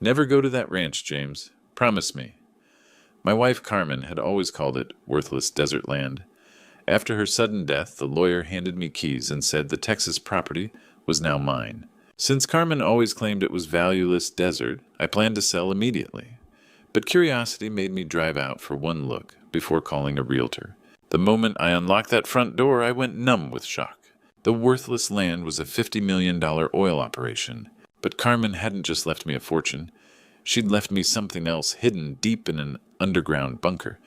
Never go to that ranch, James. Promise me. My wife Carmen had always called it worthless desert land. After her sudden death, the lawyer handed me keys and said the Texas property was now mine. Since Carmen always claimed it was valueless desert, I planned to sell immediately. But curiosity made me drive out for one look before calling a realtor. The moment I unlocked that front door, I went numb with shock. The worthless land was a $50 million oil operation. But Carmen hadn't just left me a fortune. She'd left me something else hidden deep in an underground bunker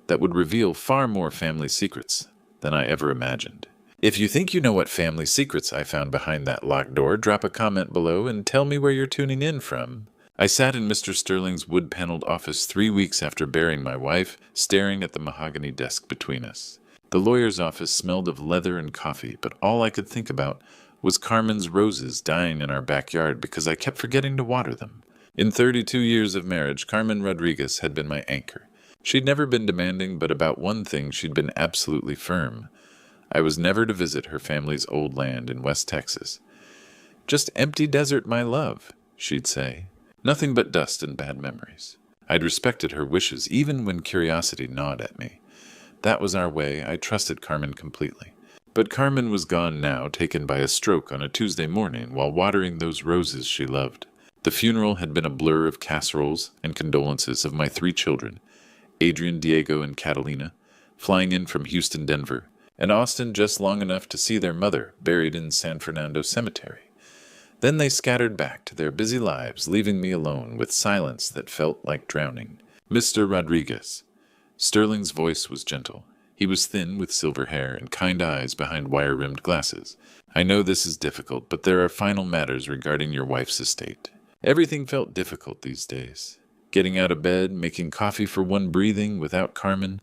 that would reveal far more family secrets than I ever imagined. If you think you know what family secrets I found behind that locked door, drop a comment below and tell me where you're tuning in from. I sat in Mr. Sterling's wood-paneled office 3 weeks after burying my wife, staring at the mahogany desk between us. The lawyer's office smelled of leather and coffee, but all I could think about was Carmen's roses dying in our backyard because I kept forgetting to water them. In 32 years of marriage, Carmen Rodriguez had been my anchor. She'd never been demanding, but about one thing she'd been absolutely firm. I was never to visit her family's old land in West Texas. "Just empty desert, my love," she'd say. Nothing but dust and bad memories. I'd respected her wishes, even when curiosity gnawed at me. That was our way. I trusted Carmen completely. But Carmen was gone now, taken by a stroke on a Tuesday morning while watering those roses she loved. The funeral had been a blur of casseroles and condolences of my 3 children, Adrian, Diego, and Catalina, flying in from Houston, Denver, and Austin just long enough to see their mother buried in San Fernando Cemetery. Then they scattered back to their busy lives, leaving me alone with silence that felt like drowning. "Mr. Rodriguez." Sterling's voice was gentle. He was thin with silver hair and kind eyes behind wire-rimmed glasses. "I know this is difficult, but there are final matters regarding your wife's estate." Everything felt difficult these days. Getting out of bed, making coffee for one breathing without Carmen,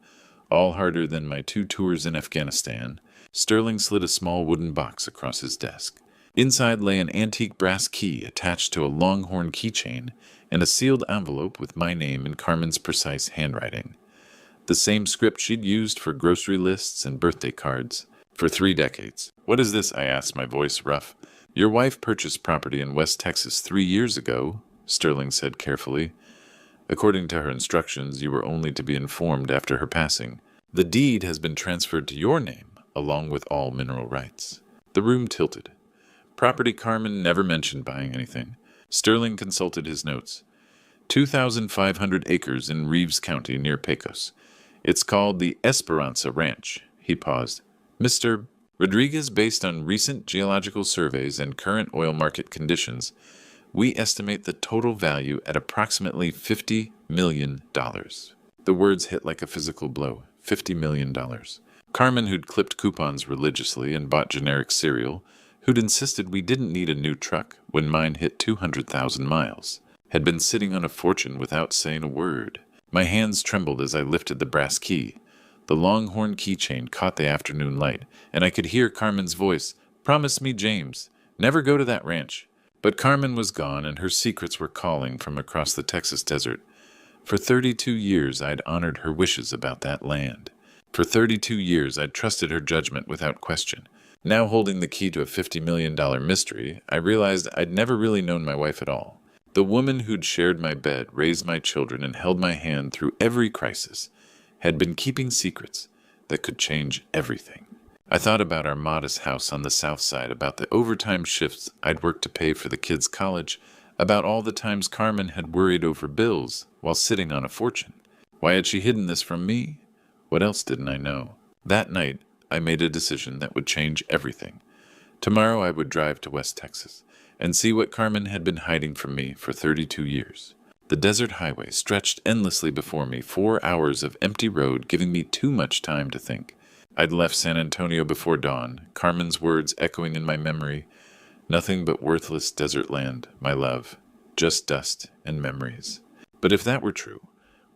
all harder than my 2 tours in Afghanistan. Sterling slid a small wooden box across his desk. Inside lay an antique brass key attached to a longhorn keychain and a sealed envelope with my name in Carmen's precise handwriting. The same script she'd used for grocery lists and birthday cards for 3 decades. "What is this?" I asked, my voice rough. "Your wife purchased property in West Texas 3 years ago," Sterling said carefully. "According to her instructions, you were only to be informed after her passing. The deed has been transferred to your name, along with all mineral rights." The room tilted. Property Carmen never mentioned buying anything. Sterling consulted his notes. 2,500 acres in Reeves County near Pecos. It's called the Esperanza Ranch. He paused. "Mr. Rodriguez, based on recent geological surveys and current oil market conditions, we estimate the total value at approximately $50 million. The words hit like a physical blow. $50 million. Carmen, who'd clipped coupons religiously and bought generic cereal, who'd insisted we didn't need a new truck when mine hit 200,000 miles, had been sitting on a fortune without saying a word. My hands trembled as I lifted the brass key. The longhorn keychain caught the afternoon light, and I could hear Carmen's voice. "Promise me, James, never go to that ranch." But Carmen was gone, and her secrets were calling from across the Texas desert. For 32 years I'd honored her wishes about that land. For 32 years I'd trusted her judgment without question. Now holding the key to a $50 million mystery, I realized I'd never really known my wife at all. The woman who'd shared my bed, raised my children, and held my hand through every crisis had been keeping secrets that could change everything. I thought about our modest house on the south side, about the overtime shifts I'd worked to pay for the kids' college, about all the times Carmen had worried over bills while sitting on a fortune. Why had she hidden this from me? What else didn't I know? That night, I made a decision that would change everything. Tomorrow I would drive to West Texas and see what Carmen had been hiding from me for 32 years. The desert highway stretched endlessly before me, 4 hours of empty road giving me too much time to think. I'd left San Antonio before dawn, Carmen's words echoing in my memory. "Nothing but worthless desert land, my love. Just dust and memories." But if that were true,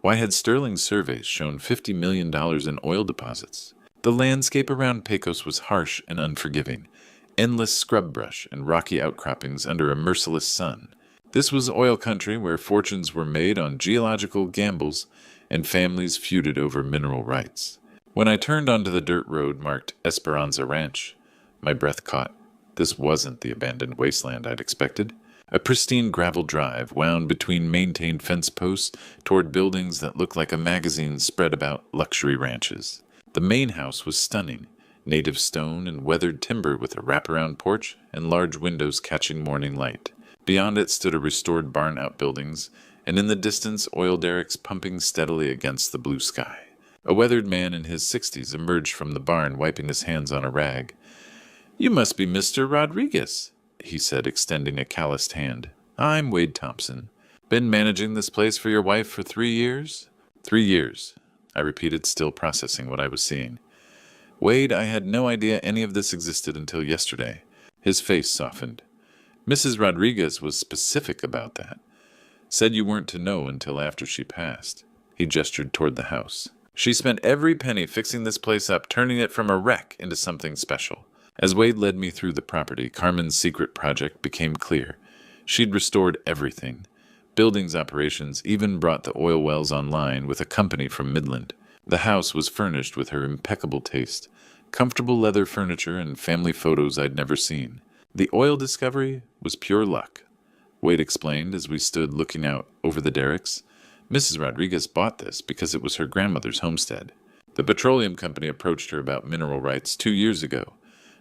why had Sterling's surveys shown $50 million in oil deposits? The landscape around Pecos was harsh and unforgiving. Endless scrub brush and rocky outcroppings under a merciless sun. This was oil country where fortunes were made on geological gambles and families feuded over mineral rights. When I turned onto the dirt road marked Esperanza Ranch, my breath caught. This wasn't the abandoned wasteland I'd expected. A pristine gravel drive wound between maintained fence posts toward buildings that looked like a magazine spread about luxury ranches. The main house was stunning, native stone and weathered timber with a wraparound porch and large windows catching morning light. Beyond it stood a restored barn outbuildings, and in the distance oil derricks pumping steadily against the blue sky. A weathered man in his 60s emerged from the barn, wiping his hands on a rag. "You must be Mr. Rodriguez," he said, extending a calloused hand. "I'm Wade Thompson. Been managing this place for your wife for 3 years?" "3 years," I repeated, still processing what I was seeing. "Wade, I had no idea any of this existed until yesterday." His face softened. "Mrs. Rodriguez was specific about that. Said you weren't to know until after she passed." He gestured toward the house. "She spent every penny fixing this place up, turning it from a wreck into something special." As Wade led me through the property, Carmen's secret project became clear. She'd restored everything. Buildings operations even brought the oil wells online with a company from Midland. The house was furnished with her impeccable taste, comfortable leather furniture and family photos I'd never seen. The oil discovery was pure luck, Wade explained as we stood looking out over the derricks. Mrs. Rodriguez bought this because it was her grandmother's homestead. The petroleum company approached her about mineral rights 2 years ago.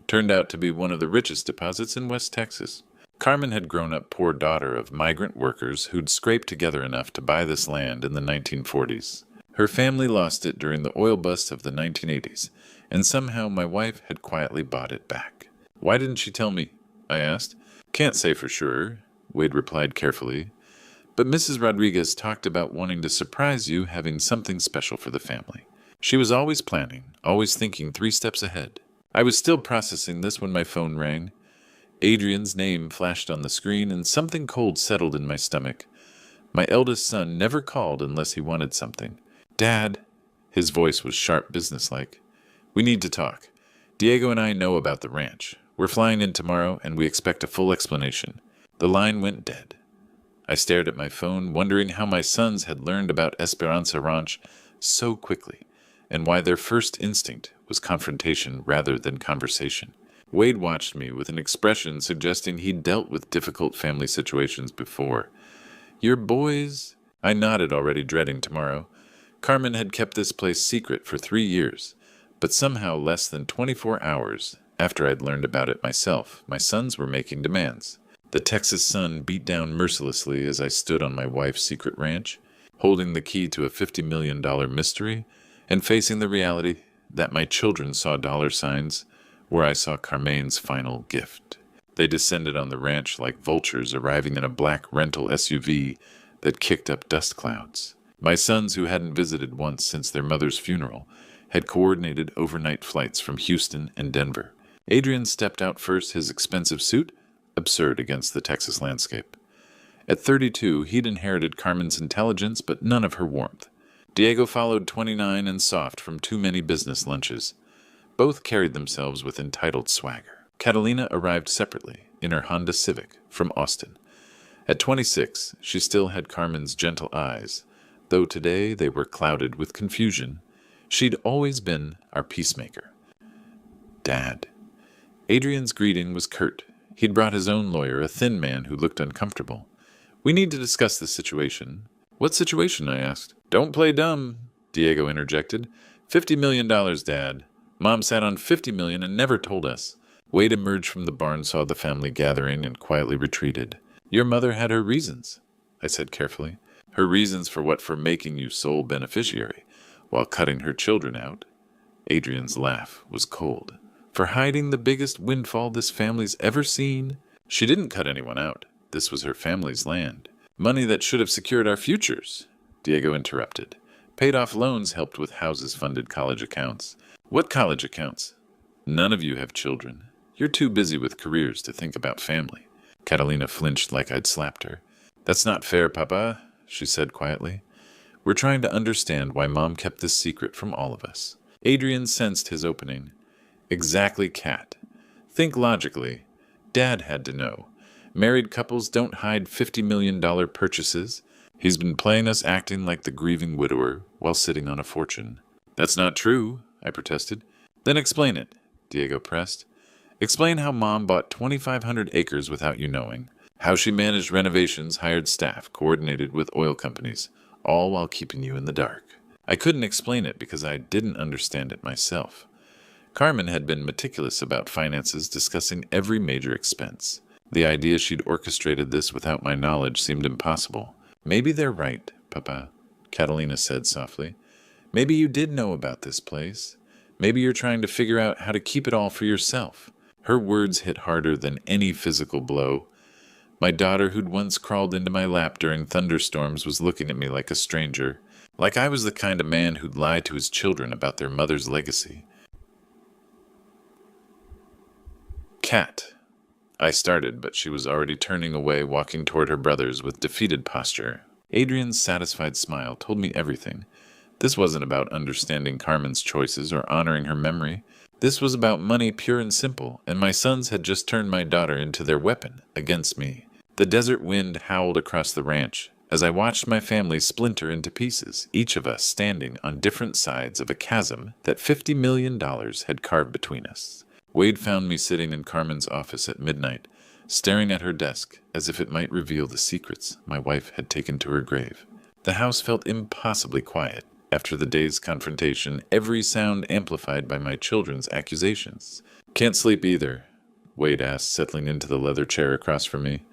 Turned out to be one of the richest deposits in West Texas. Carmen had grown up poor daughter of migrant workers who'd scraped together enough to buy this land in the 1940s. Her family lost it during the oil bust of the 1980s, and somehow my wife had quietly bought it back. "Why didn't she tell me?" I asked. "Can't say for sure," Wade replied carefully. "But Mrs. Rodriguez talked about wanting to surprise you, having something special for the family. She was always planning, always thinking 3 steps ahead." I was still processing this when my phone rang. Adrian's name flashed on the screen, and something cold settled in my stomach. My eldest son never called unless he wanted something. "Dad," his voice was sharp, businesslike. "We need to talk. Diego and I know about the ranch. We're flying in tomorrow, and we expect a full explanation." The line went dead. I stared at my phone, wondering how my sons had learned about Esperanza Ranch so quickly, and why their first instinct was confrontation rather than conversation. Wade watched me with an expression suggesting he'd dealt with difficult family situations before. "Your boys?" I nodded, already dreading tomorrow. Carmen had kept this place secret for 3 years, but somehow less than 24 hours after I'd learned about it myself, my sons were making demands. The Texas sun beat down mercilessly as I stood on my wife's secret ranch, holding the key to a $50 million mystery, and facing the reality that my children saw dollar signs where I saw Carmen's final gift. They descended on the ranch like vultures arriving in a black rental SUV that kicked up dust clouds. My sons, who hadn't visited once since their mother's funeral, had coordinated overnight flights from Houston and Denver. Adrian stepped out first, his expensive suit absurd against the Texas landscape. At 32, he'd inherited Carmen's intelligence, but none of her warmth. Diego followed 29 and soft from too many business lunches. Both carried themselves with entitled swagger. Catalina arrived separately, in her Honda Civic, from Austin. At 26, she still had Carmen's gentle eyes, though today they were clouded with confusion. She'd always been our peacemaker. "Dad." Adrian's greeting was curt. He'd brought his own lawyer, a thin man who looked uncomfortable. "We need to discuss this situation." "What situation?" I asked. "Don't play dumb," Diego interjected. $50 million, Dad. Mom sat on $50 million and never told us." Wade emerged from the barn, saw the family gathering, and quietly retreated. "Your mother had her reasons," I said carefully. "Her reasons for what? For making you sole beneficiary, while cutting her children out." Adrian's laugh was cold. "For hiding the biggest windfall this family's ever seen." "She didn't cut anyone out. This was her family's land. Money that should have secured our futures," Diego interrupted. "Paid off loans, helped with houses, funded college accounts." "What college accounts?" "None of you have children. You're too busy with careers to think about family." Catalina flinched like I'd slapped her. "That's not fair, Papa," she said quietly. "We're trying to understand why Mom kept this secret from all of us." Adrian sensed his opening. "Exactly, Cat. Think logically. Dad had to know. Married couples don't hide $50 million purchases. He's been playing us acting like the grieving widower while sitting on a fortune." "That's not true," I protested. "Then explain it," Diego pressed. "Explain how Mom bought 2,500 acres without you knowing. How she managed renovations, hired staff, coordinated with oil companies, all while keeping you in the dark. I couldn't explain it because I didn't understand it myself. Carmen had been meticulous about finances, discussing every major expense. The idea she'd orchestrated this without my knowledge seemed impossible. Maybe they're right, Papa, Catalina said softly. Maybe you did know about this place. Maybe you're trying to figure out how to keep it all for yourself. Her words hit harder than any physical blow. My daughter, who'd once crawled into my lap during thunderstorms, was looking at me like a stranger, like I was the kind of man who'd lie to his children about their mother's legacy. Cat. I started, but she was already turning away, walking toward her brothers with defeated posture. Adrian's satisfied smile told me everything. This wasn't about understanding Carmen's choices or honoring her memory. This was about money, pure and simple, and my sons had just turned my daughter into their weapon against me. The desert wind howled across the ranch as I watched my family splinter into pieces, each of us standing on different sides of a chasm that $50 million had carved between us. Wade found me sitting in Carmen's office at midnight, staring at her desk as if it might reveal the secrets my wife had taken to her grave. The house felt impossibly quiet. After the day's confrontation, every sound amplified by my children's accusations. Can't sleep either, Wade asked, settling into the leather chair across from me.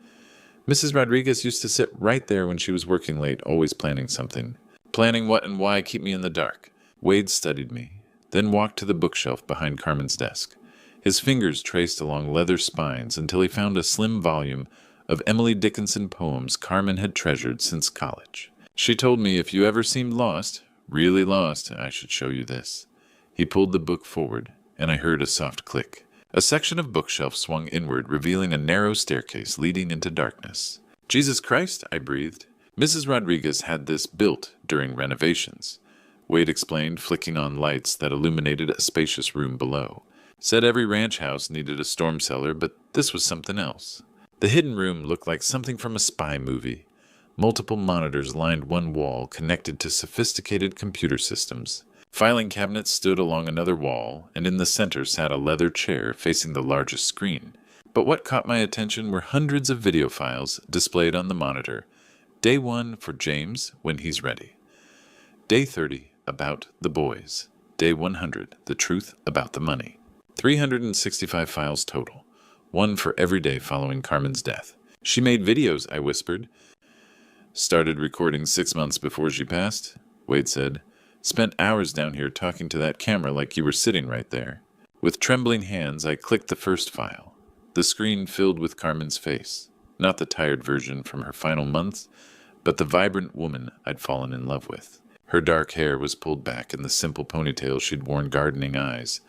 Mrs. Rodriguez used to sit right there when she was working late, always planning something. Planning what and why keep me in the dark. Wade studied me, then walked to the bookshelf behind Carmen's desk. His fingers traced along leather spines until he found a slim volume of Emily Dickinson poems Carmen had treasured since college. She told me if you ever seemed lost, really lost, I should show you this. He pulled the book forward, and I heard a soft click. A section of bookshelf swung inward, revealing a narrow staircase leading into darkness. Jesus Christ, I breathed. Mrs. Rodriguez had this built during renovations. Wade explained, flicking on lights that illuminated a spacious room below. Said every ranch house needed a storm cellar, but this was something else. The hidden room looked like something from a spy movie. Multiple monitors lined one wall, connected to sophisticated computer systems. Filing cabinets stood along another wall, and in the center sat a leather chair facing the largest screen. But what caught my attention were hundreds of video files displayed on the monitor. Day 1 for James, when he's ready. Day 30, about the boys. Day 100, the truth about the money. 365 files total, one for every day following Carmen's death. She made videos, I whispered. Started recording 6 months before she passed, Wade said. Spent hours down here talking to that camera like you were sitting right there. With trembling hands, I clicked the first file. The screen filled with Carmen's face. Not the tired version from her final months, but the vibrant woman I'd fallen in love with. Her dark hair was pulled back in the simple ponytail she'd worn, gardening eyes,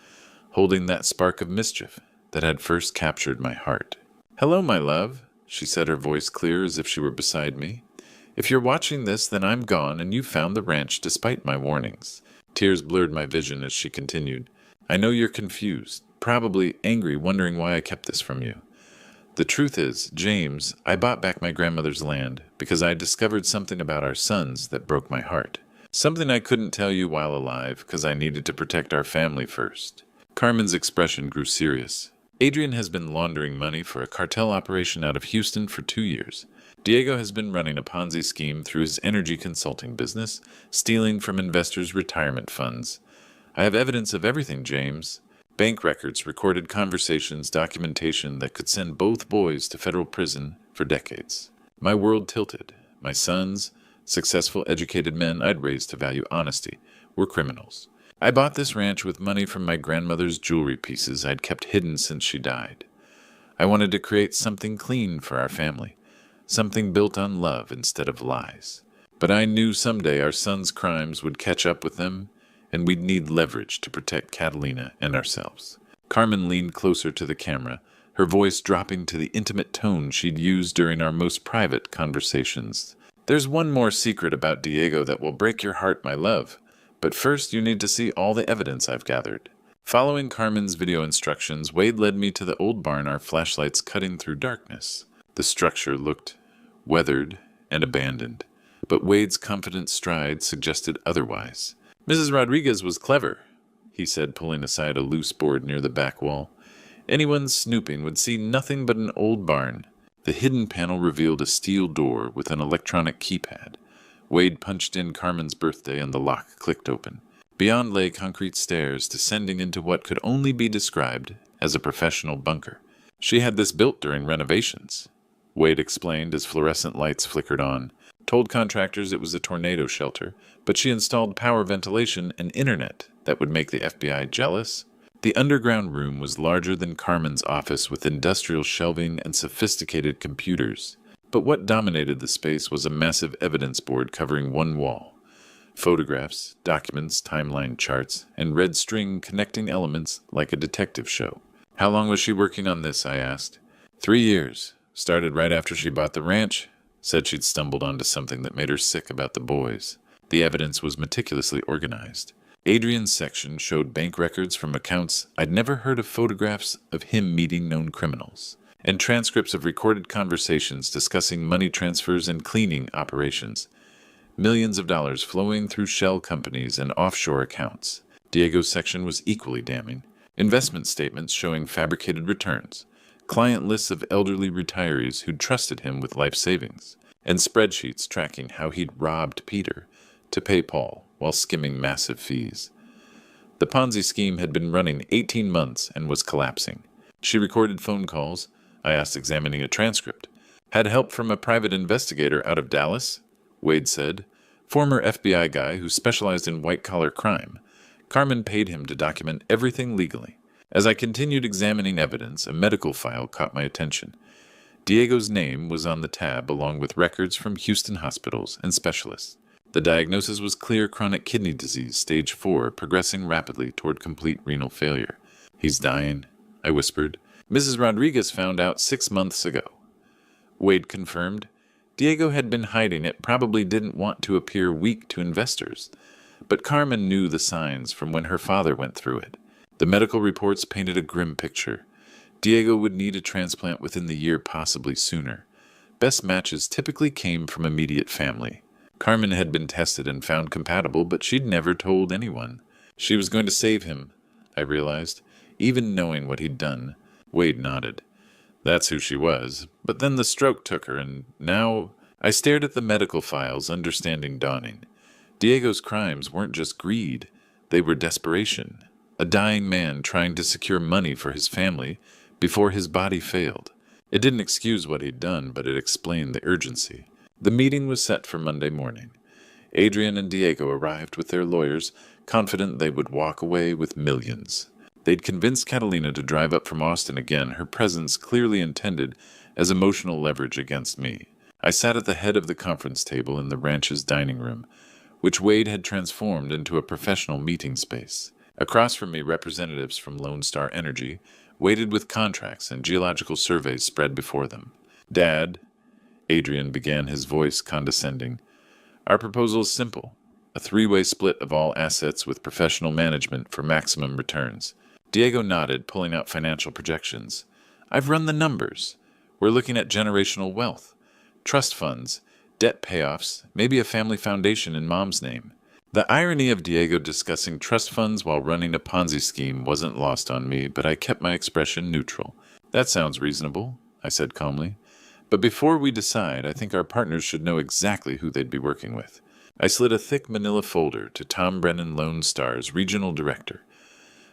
holding that spark of mischief that had first captured my heart. Hello, my love, she said, her voice clear as if she were beside me. If you're watching this, then I'm gone, and you found the ranch despite my warnings. Tears blurred my vision as she continued. I know you're confused, probably angry, wondering why I kept this from you. The truth is, James, I bought back my grandmother's land because I discovered something about our sons that broke my heart. Something I couldn't tell you while alive because I needed to protect our family first. Carmen's expression grew serious. Adrian has been laundering money for a cartel operation out of Houston for 2 years. Diego has been running a Ponzi scheme through his energy consulting business, stealing from investors' retirement funds. I have evidence of everything, James. Bank records, recorded conversations, documentation that could send both boys to federal prison for decades. My world tilted. My sons, successful, educated men I'd raised to value honesty, were criminals. I bought this ranch with money from my grandmother's jewelry pieces I'd kept hidden since she died. I wanted to create something clean for our family, something built on love instead of lies. But I knew someday our sons' crimes would catch up with them, and we'd need leverage to protect Catalina and ourselves. Carmen leaned closer to the camera, her voice dropping to the intimate tone she'd used during our most private conversations. There's one more secret about Diego that will break your heart, my love. But first you need to see all the evidence I've gathered. Following Carmen's video instructions, Wade led me to the old barn, our flashlights cutting through darkness. The structure looked weathered and abandoned, but Wade's confident stride suggested otherwise. Mrs. Rodriguez was clever, he said, pulling aside a loose board near the back wall. Anyone snooping would see nothing but an old barn. The hidden panel revealed a steel door with an electronic keypad. Wade punched in Carmen's birthday and the lock clicked open. Beyond lay concrete stairs descending into what could only be described as a professional bunker. She had this built during renovations, Wade explained as fluorescent lights flickered on. Told contractors it was a tornado shelter, but she installed power ventilation and internet that would make the FBI jealous. The underground room was larger than Carmen's office with industrial shelving and sophisticated computers. But what dominated the space was a massive evidence board covering one wall. Photographs, documents, timeline charts, and red string connecting elements like a detective show. How long was she working on this, I asked. 3 years. Started right after she bought the ranch. Said she'd stumbled onto something that made her sick about the boys. The evidence was meticulously organized. Adrian's section showed bank records from accounts I'd never heard of, photographs of him meeting known criminals, and transcripts of recorded conversations discussing money transfers and cleaning operations. Millions of dollars flowing through shell companies and offshore accounts. Diego's section was equally damning. Investment statements showing fabricated returns, client lists of elderly retirees who'd trusted him with life savings, and spreadsheets tracking how he'd robbed Peter to pay Paul while skimming massive fees. The Ponzi scheme had been running 18 months and was collapsing. She recorded phone calls, I asked, examining a transcript. Had help from a private investigator out of Dallas, Wade said. Former FBI guy who specialized in white-collar crime. Carmen paid him to document everything legally. As I continued examining evidence, a medical file caught my attention. Diego's name was on the tab along with records from Houston hospitals and specialists. The diagnosis was clear chronic kidney disease, stage 4, progressing rapidly toward complete renal failure. He's dying, I whispered. Mrs. Rodriguez found out 6 months ago. Wade confirmed. Diego had been hiding it, probably didn't want to appear weak to investors. But Carmen knew the signs from when her father went through it. The medical reports painted a grim picture. Diego would need a transplant within the year, possibly sooner. Best matches typically came from immediate family. Carmen had been tested and found compatible, but she'd never told anyone. She was going to save him, I realized, even knowing what he'd done. Wade nodded. That's who she was. But then the stroke took her, and now I stared at the medical files, understanding dawning. Diego's crimes weren't just greed. They were desperation. A dying man trying to secure money for his family before his body failed. It didn't excuse what he'd done, but it explained the urgency. The meeting was set for Monday morning. Adrian and Diego arrived with their lawyers, confident they would walk away with millions. They'd convinced Catalina to drive up from Austin again, her presence clearly intended as emotional leverage against me. I sat at the head of the conference table in the ranch's dining room, which Wade had transformed into a professional meeting space. Across from me, representatives from Lone Star Energy waited with contracts and geological surveys spread before them. Dad, Adrian began, his voice condescending. Our proposal is simple. A 3-way split of all assets with professional management for maximum returns. Diego nodded, pulling out financial projections. I've run the numbers. We're looking at generational wealth, trust funds, debt payoffs, maybe a family foundation in Mom's name. The irony of Diego discussing trust funds while running a Ponzi scheme wasn't lost on me, but I kept my expression neutral. That sounds reasonable, I said calmly. But before we decide, I think our partners should know exactly who they'd be working with. I slid a thick manila folder to Tom Brennan, Lone Star's regional director.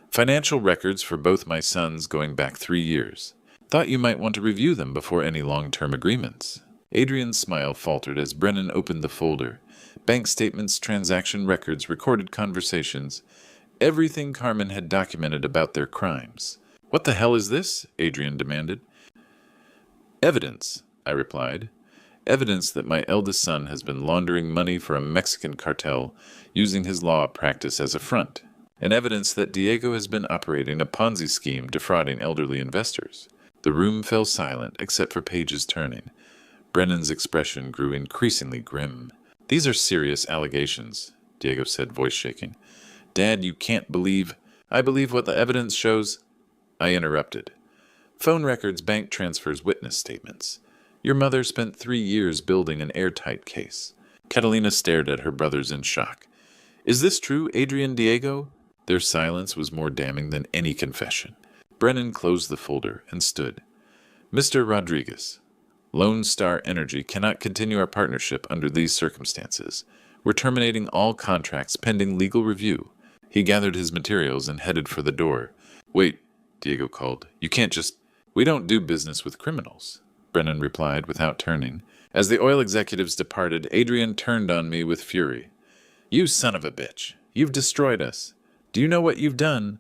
Financial records for both my sons going back 3 years. Thought you might want to review them before any long-term agreements. Adrian's smile faltered as Brennan opened the folder. Bank statements, transaction records, recorded conversations. Everything Carmen had documented about their crimes. What the hell is this? Adrian demanded. Evidence, I replied. Evidence that my eldest son has been laundering money for a Mexican cartel using his law practice as a front. And evidence that Diego has been operating a Ponzi scheme defrauding elderly investors. The room fell silent except for pages turning. Brennan's expression grew increasingly grim. These are serious allegations, Diego said, voice shaking. Dad, you can't believe... I believe what the evidence shows... I interrupted. Phone records, bank transfers, witness statements. Your mother spent 3 years building an airtight case. Catalina stared at her brothers in shock. Is this true, Adrian, Diego? Their silence was more damning than any confession. Brennan closed the folder and stood. Mr. Rodriguez, Lone Star Energy cannot continue our partnership under these circumstances. We're terminating all contracts pending legal review. He gathered his materials and headed for the door. Wait, Diego called. You can't just... We don't do business with criminals, Brennan replied without turning. As the oil executives departed, Adrian turned on me with fury. You son of a bitch. You've destroyed us. Do you know what you've done?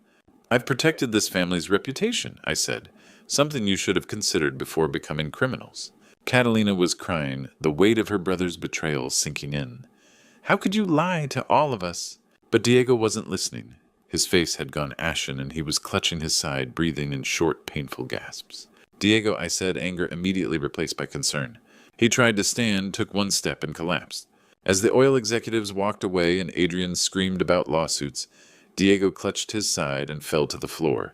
I've protected this family's reputation, I said. Something you should have considered before becoming criminals. Catalina was crying, the weight of her brother's betrayal sinking in. How could you lie to all of us? But Diego wasn't listening. His face had gone ashen, and he was clutching his side, breathing in short, painful gasps. Diego, I said, anger immediately replaced by concern. He tried to stand, took one step, and collapsed. As the oil executives walked away and Adrian screamed about lawsuits, Diego clutched his side and fell to the floor.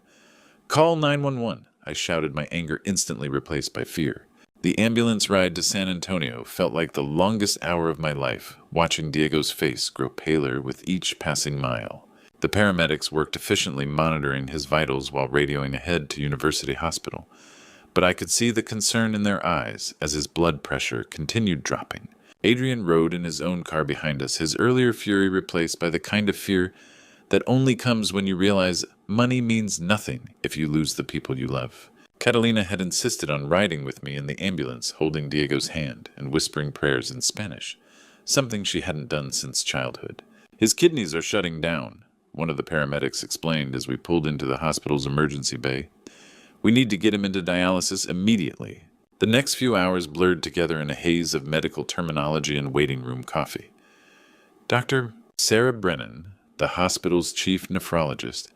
Call 911, I shouted, my anger instantly replaced by fear. The ambulance ride to San Antonio felt like the longest hour of my life, watching Diego's face grow paler with each passing mile. The paramedics worked efficiently monitoring his vitals while radioing ahead to University Hospital, but I could see the concern in their eyes as his blood pressure continued dropping. Adrian rode in his own car behind us, his earlier fury replaced by the kind of fear that only comes when you realize money means nothing if you lose the people you love. Catalina had insisted on riding with me in the ambulance, holding Diego's hand and whispering prayers in Spanish, something she hadn't done since childhood. His kidneys are shutting down, one of the paramedics explained as we pulled into the hospital's emergency bay. We need to get him into dialysis immediately. The next few hours blurred together in a haze of medical terminology and waiting room coffee. Dr. Sarah Brennan, the hospital's chief nephrologist,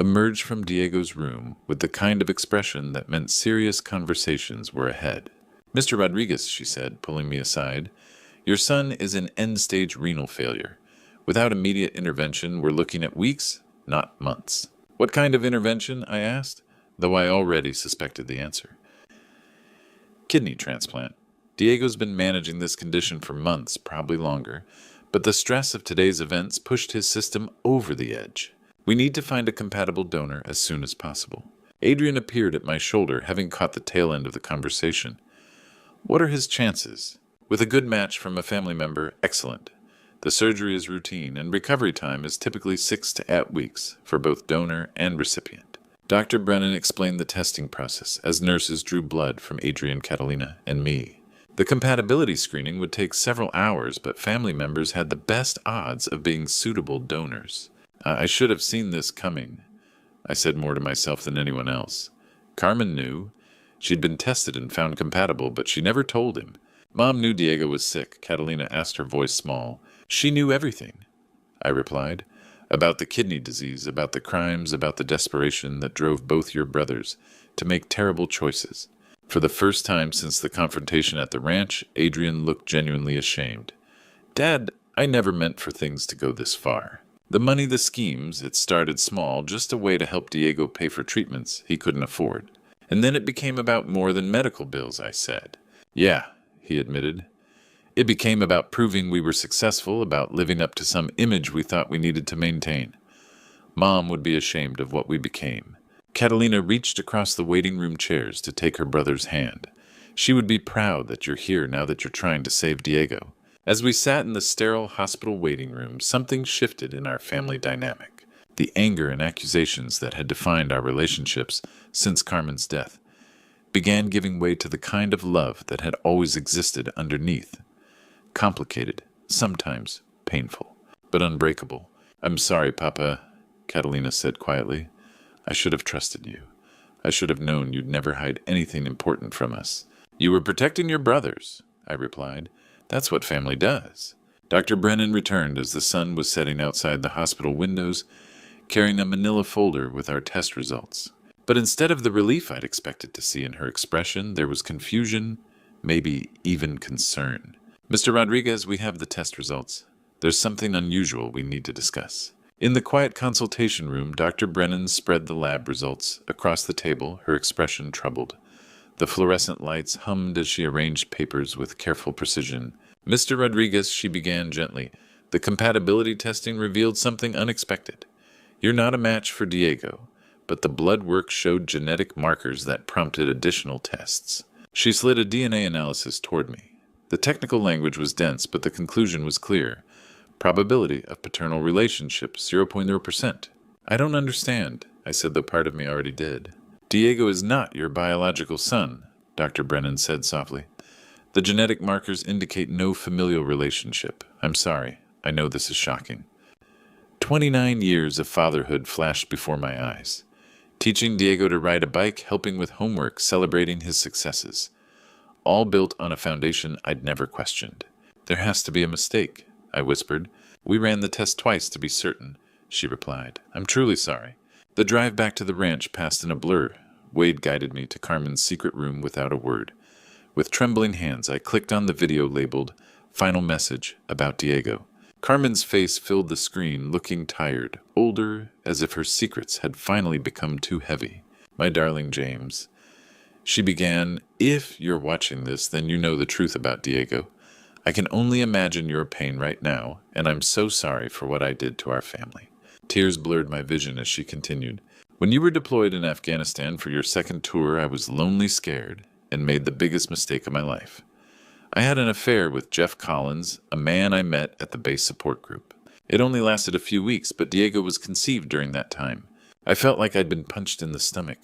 emerged from Diego's room with the kind of expression that meant serious conversations were ahead. Mr. Rodriguez, she said, pulling me aside, your son is in end-stage renal failure. Without immediate intervention, we're looking at weeks, not months. What kind of intervention? I asked, though I already suspected the answer. Kidney transplant. Diego's been managing this condition for months, probably longer, but the stress of today's events pushed his system over the edge. We need to find a compatible donor as soon as possible. Adrian appeared at my shoulder, having caught the tail end of the conversation. What are his chances? With a good match from a family member, excellent. The surgery is routine, and recovery time is typically 6 to 8 weeks for both donor and recipient. Dr. Brennan explained the testing process as nurses drew blood from Adrian, Catalina, and me. The compatibility screening would take several hours, but family members had the best odds of being suitable donors. I should have seen this coming. I said more to myself than anyone else. Carmen knew. She'd been tested and found compatible, but she never told him. Mom knew Diego was sick, Catalina asked, her voice small. She knew everything, I replied. About the kidney disease, about the crimes, about the desperation that drove both your brothers to make terrible choices. For the first time since the confrontation at the ranch, Adrian looked genuinely ashamed. Dad, I never meant for things to go this far. The money, the schemes, it started small, just a way to help Diego pay for treatments he couldn't afford. And then it became about more than medical bills, I said. Yeah, he admitted. It became about proving we were successful, about living up to some image we thought we needed to maintain. Mom would be ashamed of what we became. Catalina reached across the waiting room chairs to take her brother's hand. She would be proud that you're here now that you're trying to save Diego. As we sat in the sterile hospital waiting room, something shifted in our family dynamic. The anger and accusations that had defined our relationships since Carmen's death began giving way to the kind of love that had always existed underneath. Complicated, sometimes painful, but unbreakable. I'm sorry, Papa, Catalina said quietly. I should have trusted you. I should have known you'd never hide anything important from us. You were protecting your brothers, I replied. That's what family does. Dr. Brennan returned as the sun was setting outside the hospital windows, carrying a manila folder with our test results. But instead of the relief I'd expected to see in her expression, there was confusion, maybe even concern. Mr. Rodriguez, we have the test results. There's something unusual we need to discuss. In the quiet consultation room, Dr. Brennan spread the lab results across the table, her expression troubled. The fluorescent lights hummed as she arranged papers with careful precision. Mr. Rodriguez, she began gently, the compatibility testing revealed something unexpected. You're not a match for Diego, but the blood work showed genetic markers that prompted additional tests. She slid a DNA analysis toward me. The technical language was dense, but the conclusion was clear. Probability of paternal relationship, 0.0%. I don't understand, I said, though part of me already did. Diego is not your biological son, Dr. Brennan said softly. The genetic markers indicate no familial relationship. I'm sorry. I know this is shocking. 29 years of fatherhood flashed before my eyes. Teaching Diego to ride a bike, helping with homework, celebrating his successes. All built on a foundation I'd never questioned. There has to be a mistake, I whispered. We ran the test twice to be certain, she replied. I'm truly sorry. The drive back to the ranch passed in a blur. Wade guided me to Carmen's secret room without a word. With trembling hands, I clicked on the video labeled Final Message about Diego. Carmen's face filled the screen, looking tired, older, as if her secrets had finally become too heavy. My darling James, she began, if you're watching this, then you know the truth about Diego. I can only imagine your pain right now, and I'm so sorry for what I did to our family. Tears blurred my vision as she continued. When you were deployed in Afghanistan for your second tour, I was lonely, scared, and made the biggest mistake of my life. I had an affair with Jeff Collins, a man I met at the base support group. It only lasted a few weeks, but Diego was conceived during that time. I felt like I'd been punched in the stomach.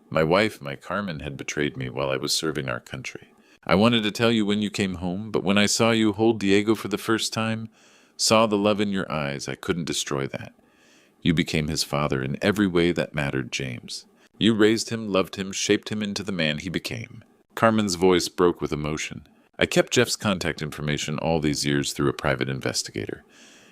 My wife, my Carmen, had betrayed me while I was serving our country. I wanted to tell you when you came home, but when I saw you hold Diego for the first time, saw the love in your eyes, I couldn't destroy that. You became his father in every way that mattered, James. You raised him, loved him, shaped him into the man he became. Carmen's voice broke with emotion. I kept Jeff's contact information all these years through a private investigator.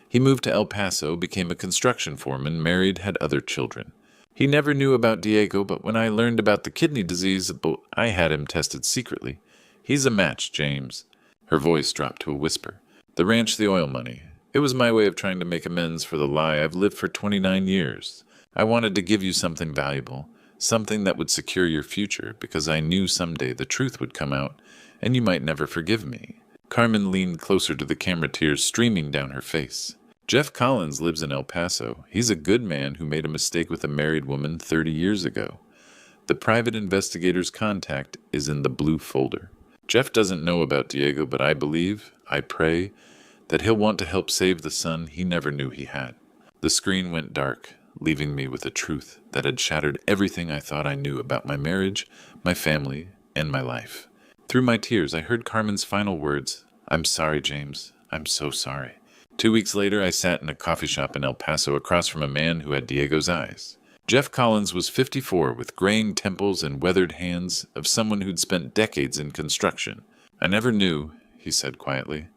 He moved to El Paso, became a construction foreman, married, had other children. He never knew about Diego, but when I learned about the kidney disease, I had him tested secretly. He's a match, James. Her voice dropped to a whisper. The ranch, the oil money. It was my way of trying to make amends for the lie I've lived for 29 years. I wanted to give you something valuable, something that would secure your future, because I knew someday the truth would come out, and you might never forgive me. Carmen leaned closer to the camera, tears streaming down her face. Jeff Collins lives in El Paso. He's a good man who made a mistake with a married woman 30 years ago. The private investigator's contact is in the blue folder. Jeff doesn't know about Diego, but I believe, I pray, that he'll want to help save the son he never knew he had. The screen went dark, leaving me with a truth that had shattered everything I thought I knew about my marriage, my family, and my life. Through my tears, I heard Carmen's final words, I'm sorry, James. I'm so sorry. 2 weeks later, I sat in a coffee shop in El Paso across from a man who had Diego's eyes. Jeff Collins was 54, with graying temples and weathered hands of someone who'd spent decades in construction. I never knew, he said quietly.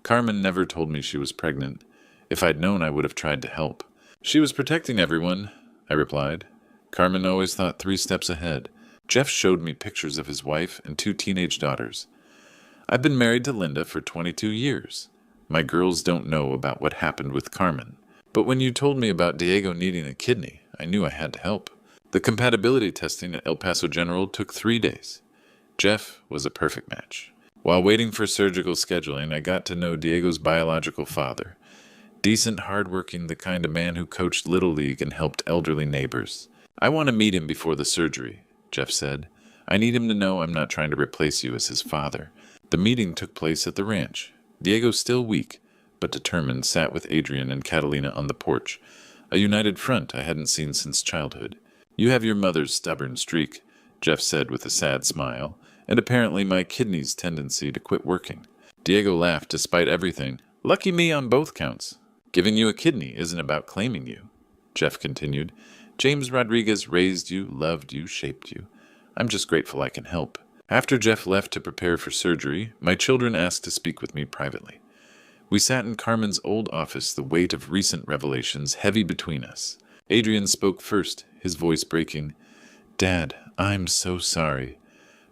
Carmen never told me she was pregnant. If I'd known, I would have tried to help. She was protecting everyone, I replied. Carmen always thought 3 steps ahead. Jeff showed me pictures of his wife and 2 teenage daughters. I've been married to Linda for 22 years. My girls don't know about what happened with Carmen. But when you told me about Diego needing a kidney, I knew I had to help. The compatibility testing at El Paso General took 3 days. Jeff was a perfect match. While waiting for surgical scheduling, I got to know Diego's biological father. Decent, hardworking, the kind of man who coached Little League and helped elderly neighbors. I want to meet him before the surgery, Jeff said. I need him to know I'm not trying to replace you as his father. The meeting took place at the ranch. Diego, still weak, but determined, sat with Adrian and Catalina on the porch, a united front I hadn't seen since childhood. You have your mother's stubborn streak, Jeff said with a sad smile, and apparently my kidney's tendency to quit working. Diego laughed despite everything. Lucky me on both counts. Giving you a kidney isn't about claiming you, Jeff continued. James Rodriguez raised you, loved you, shaped you. I'm just grateful I can help. After Jeff left to prepare for surgery, my children asked to speak with me privately. We sat in Carmen's old office, the weight of recent revelations heavy between us. Adrian spoke first, his voice breaking. Dad, I'm so sorry.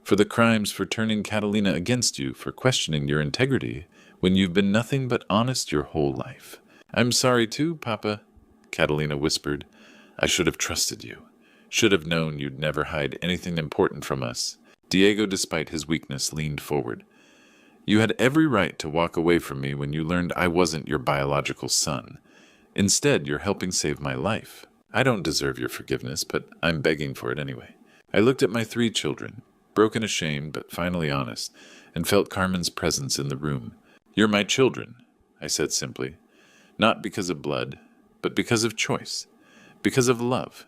For the crimes, for turning Catalina against you, for questioning your integrity, when you've been nothing but honest your whole life. I'm sorry too, Papa, Catalina whispered. I should have trusted you. Should have known you'd never hide anything important from us. Diego, despite his weakness, leaned forward. You had every right to walk away from me when you learned I wasn't your biological son. Instead, you're helping save my life. I don't deserve your forgiveness, but I'm begging for it anyway. I looked at my 3 children. broken, ashamed, but finally honest, and felt Carmen's presence in the room. "You're my children," I said simply. "Not because of blood, but because of choice. Because of love.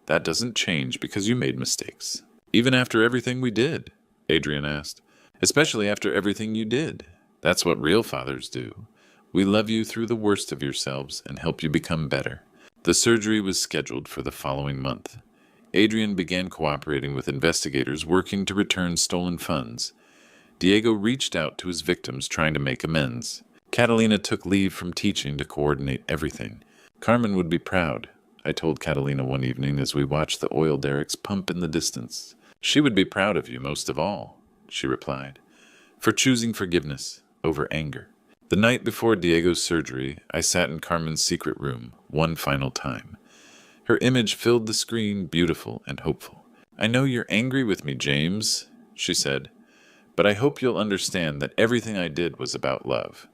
That doesn't change because you made mistakes." "Even after everything we did?" Adrian asked. "Especially after everything you did. That's what real fathers do. We love you through the worst of yourselves and help you become better." The surgery was scheduled for the following month. Adrian began cooperating with investigators working to return stolen funds. Diego reached out to his victims trying to make amends. Catalina took leave from teaching to coordinate everything. Carmen would be proud, I told Catalina one evening as we watched the oil derricks pump in the distance. "She would be proud of you most of all," she replied, "for choosing forgiveness over anger." The night before Diego's surgery, I sat in Carmen's secret room one final time. Her image filled the screen, beautiful and hopeful. "I know you're angry with me, James," she said, "but I hope you'll understand that everything I did was about love.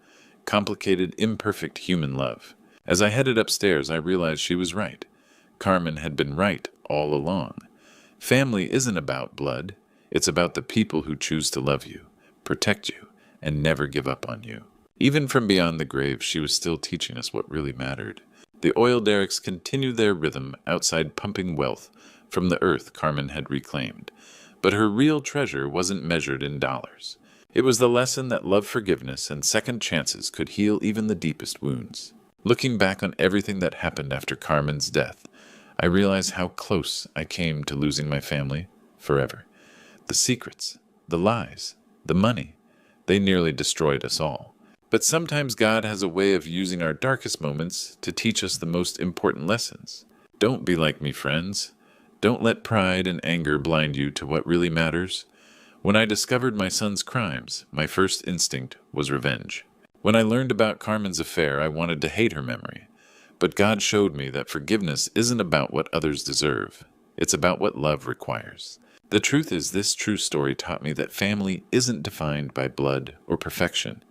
Complicated, imperfect human love." As I headed upstairs, I realized she was right. Carmen had been right all along. Family isn't about blood. It's about the people who choose to love you, protect you, and never give up on you. Even from beyond the grave, she was still teaching us what really mattered. The oil derricks continued their rhythm outside, pumping wealth from the earth Carmen had reclaimed. But her real treasure wasn't measured in dollars. It was the lesson that love, forgiveness, and second chances could heal even the deepest wounds. Looking back on everything that happened after Carmen's death, I realized how close I came to losing my family forever. The secrets, the lies, the money, they nearly destroyed us all. But sometimes God has a way of using our darkest moments to teach us the most important lessons. Don't be like me, friends. Don't let pride and anger blind you to what really matters. When I discovered my son's crimes, my first instinct was revenge. When I learned about Carmen's affair, I wanted to hate her memory. But God showed me that forgiveness isn't about what others deserve. It's about what love requires. The truth is, this true story taught me that family isn't defined by blood or perfection.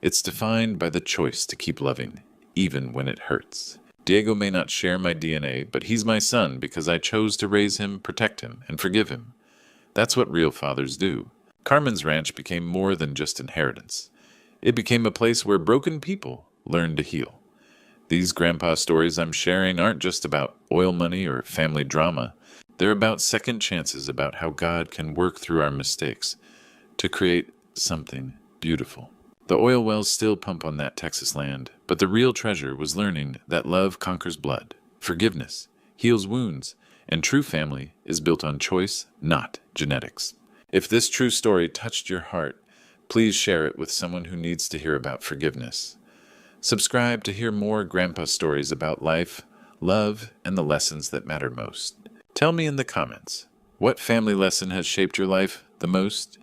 It's defined by the choice to keep loving, even when it hurts. Diego may not share my DNA, but he's my son because I chose to raise him, protect him, and forgive him. That's what real fathers do. Carmen's ranch became more than just inheritance. It became a place where broken people learn to heal. These grandpa stories I'm sharing aren't just about oil money or family drama. They're about second chances, about how God can work through our mistakes to create something beautiful. The oil wells still pump on that Texas land, but the real treasure was learning that love conquers blood, forgiveness heals wounds, and true family is built on choice, not genetics. If this true story touched your heart, please share it with someone who needs to hear about forgiveness. Subscribe to hear more grandpa stories about life, love, and the lessons that matter most. Tell me in the comments, what family lesson has shaped your life the most?